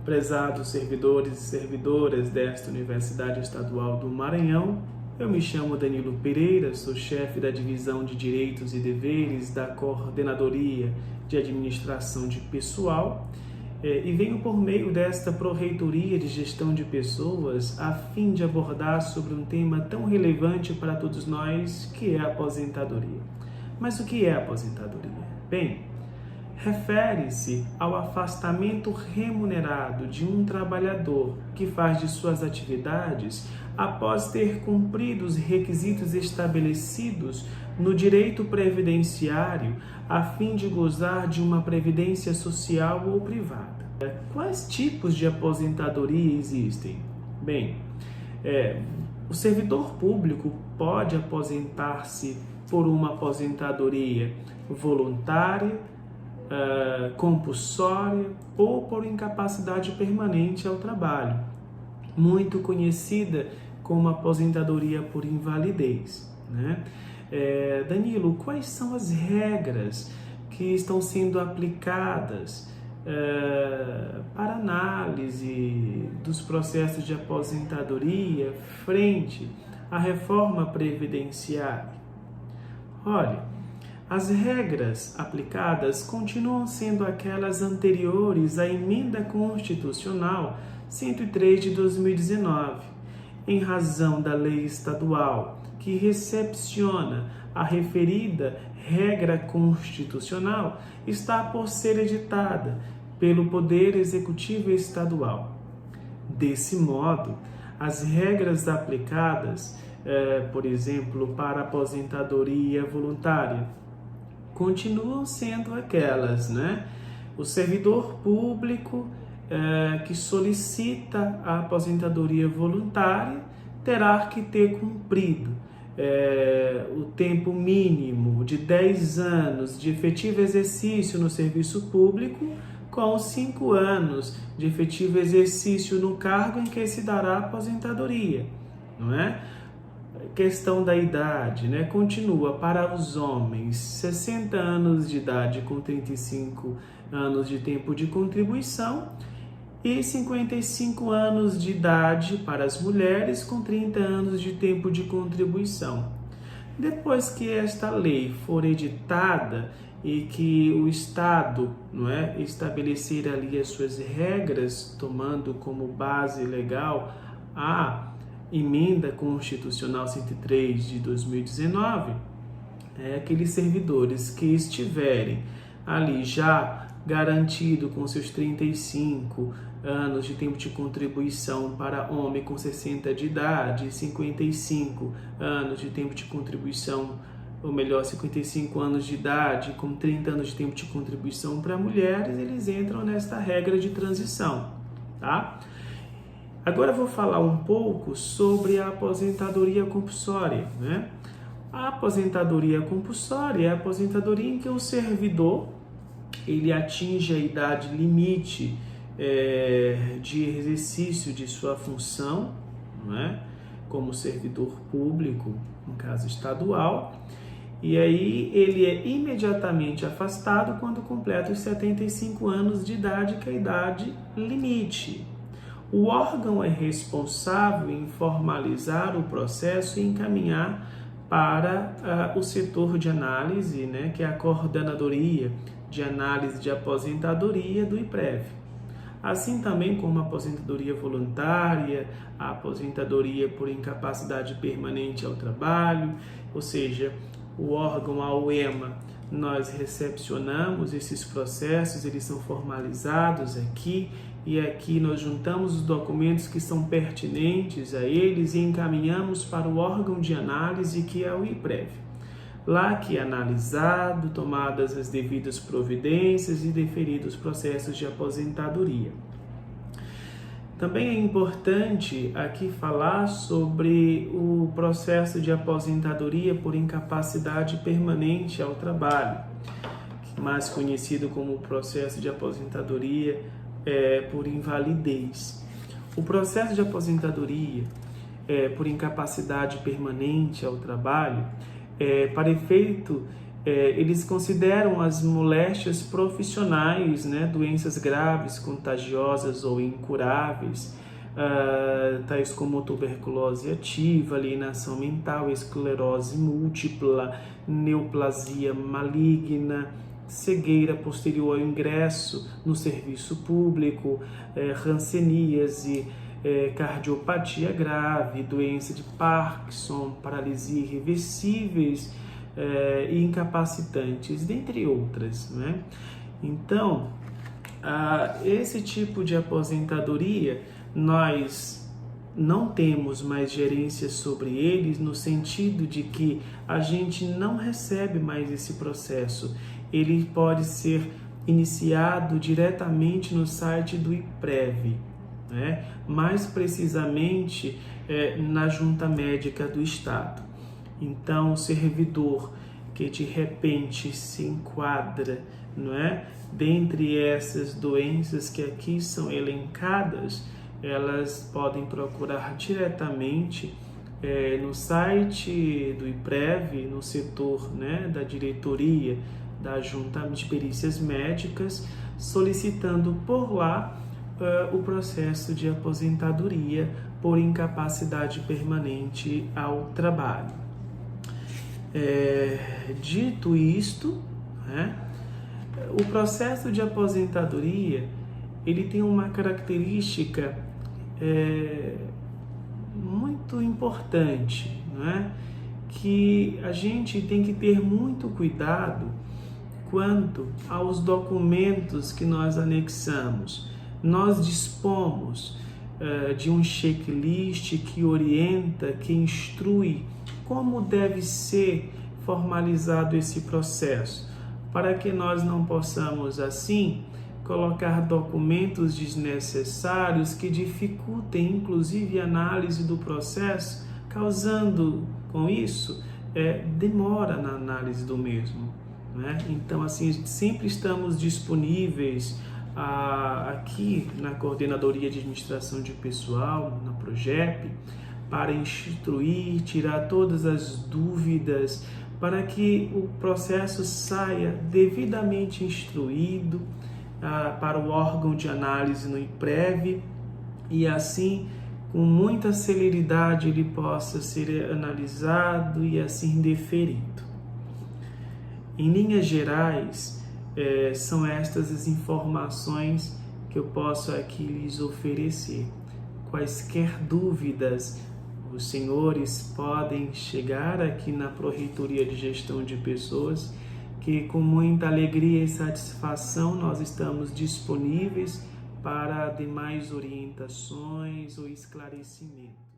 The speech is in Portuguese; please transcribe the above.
Prezados servidores e servidoras desta Universidade Estadual do Maranhão, eu me chamo Danilo Pereira, sou chefe da Divisão de Direitos e Deveres da Coordenadoria de Administração de Pessoal e venho por meio desta Pró-Reitoria de Gestão de Pessoas a fim de abordar sobre um tema tão relevante para todos nós, que é a aposentadoria. Mas o que é a aposentadoria? Bem, refere-se ao afastamento remunerado de um trabalhador que faz de suas atividades após ter cumprido os requisitos estabelecidos no direito previdenciário a fim de gozar de uma previdência social ou privada. Quais tipos de aposentadoria existem? Bem, o servidor público pode aposentar-se por uma aposentadoria voluntária, compulsória ou por incapacidade permanente ao trabalho, muito conhecida como aposentadoria por invalidez, né? Danilo, quais são as regras que estão sendo aplicadas para análise dos processos de aposentadoria frente à reforma previdenciária? Olha, as regras aplicadas continuam sendo aquelas anteriores à Emenda Constitucional 103 de 2019, em razão da lei estadual que recepciona a referida regra constitucional, está por ser editada pelo Poder Executivo Estadual. Desse modo, as regras aplicadas, por exemplo, para a aposentadoria voluntária, continuam sendo aquelas, né? O servidor público que solicita a aposentadoria voluntária terá que ter cumprido o tempo mínimo de 10 anos de efetivo exercício no serviço público com 5 anos de efetivo exercício no cargo em que se dará a aposentadoria, não é? Questão da idade, né? Continua para os homens 60 anos de idade com 35 anos de tempo de contribuição e 55 anos de idade para as mulheres com 30 anos de tempo de contribuição. Depois que esta lei for editada e que o Estado, não é, estabelecer ali as suas regras, tomando como base legal a Emenda Constitucional 103 de 2019, aqueles servidores que estiverem ali já garantido com seus 35 anos de tempo de contribuição para homem com 60 de idade, 55 anos de tempo de contribuição, ou melhor, 55 anos de idade com 30 anos de tempo de contribuição para mulheres, eles entram nesta regra de transição, tá? Agora eu vou falar um pouco sobre a aposentadoria compulsória, né? A aposentadoria compulsória é a aposentadoria em que o servidor ele atinge a idade limite de exercício de sua função, não é? Como servidor público, no caso estadual, e aí ele é imediatamente afastado quando completa os 75 anos de idade, que é a idade limite. O órgão é responsável em formalizar o processo e encaminhar para o setor de análise, né, que é a Coordenadoria de Análise de Aposentadoria do IPREV. Assim também como a aposentadoria voluntária, a aposentadoria por incapacidade permanente ao trabalho, ou seja, o órgão, a UEMA, nós recepcionamos esses processos, eles são formalizados aqui, e aqui nós juntamos os documentos que são pertinentes a eles e encaminhamos para o órgão de análise, que é o IPREV. Lá que é analisado, tomadas as devidas providências e deferidos os processos de aposentadoria. Também é importante aqui falar sobre o processo de aposentadoria por incapacidade permanente ao trabalho, mais conhecido como o processo de aposentadoria por invalidez. O processo de aposentadoria por incapacidade permanente ao trabalho, para efeito Eles consideram as moléstias profissionais, né, doenças graves, contagiosas ou incuráveis, tais como tuberculose ativa, alienação mental, esclerose múltipla, neoplasia maligna, cegueira posterior ao ingresso no serviço público, hanseníase, cardiopatia grave, doença de Parkinson, paralisia irreversíveis e incapacitantes, dentre outras, né? Então, esse tipo de aposentadoria, nós não temos mais gerência sobre eles, no sentido de que a gente não recebe mais esse processo. Ele pode ser iniciado diretamente no site do IPREV, né? Mais precisamente na Junta Médica do Estado. Então, o servidor que de repente se enquadra, não é, dentre essas doenças que aqui são elencadas, elas podem procurar diretamente no site do IPREV, no setor, né, da diretoria da Junta de Perícias Médicas, solicitando por lá o processo de aposentadoria por incapacidade permanente ao trabalho. Dito isto, né, o processo de aposentadoria ele tem uma característica muito importante, né, que a gente tem que ter muito cuidado quanto aos documentos que nós anexamos. Nós dispomos de um checklist que orienta, que instrui como deve ser formalizado esse processo, para que nós não possamos, assim, colocar documentos desnecessários que dificultem, inclusive, a análise do processo, causando, com isso, demora na análise do mesmo, né? Então, assim, sempre estamos disponíveis aqui na Coordenadoria de Administração de Pessoal, na PROGEP, para instruir, tirar todas as dúvidas, para que o processo saia devidamente instruído para o órgão de análise no IPREV e assim, com muita celeridade, ele possa ser analisado e assim deferido. Em linhas gerais, são estas as informações que eu posso aqui lhes oferecer. Quaisquer dúvidas, os senhores podem chegar aqui na Pró-Reitoria de Gestão de Pessoas, que com muita alegria e satisfação nós estamos disponíveis para demais orientações ou esclarecimentos.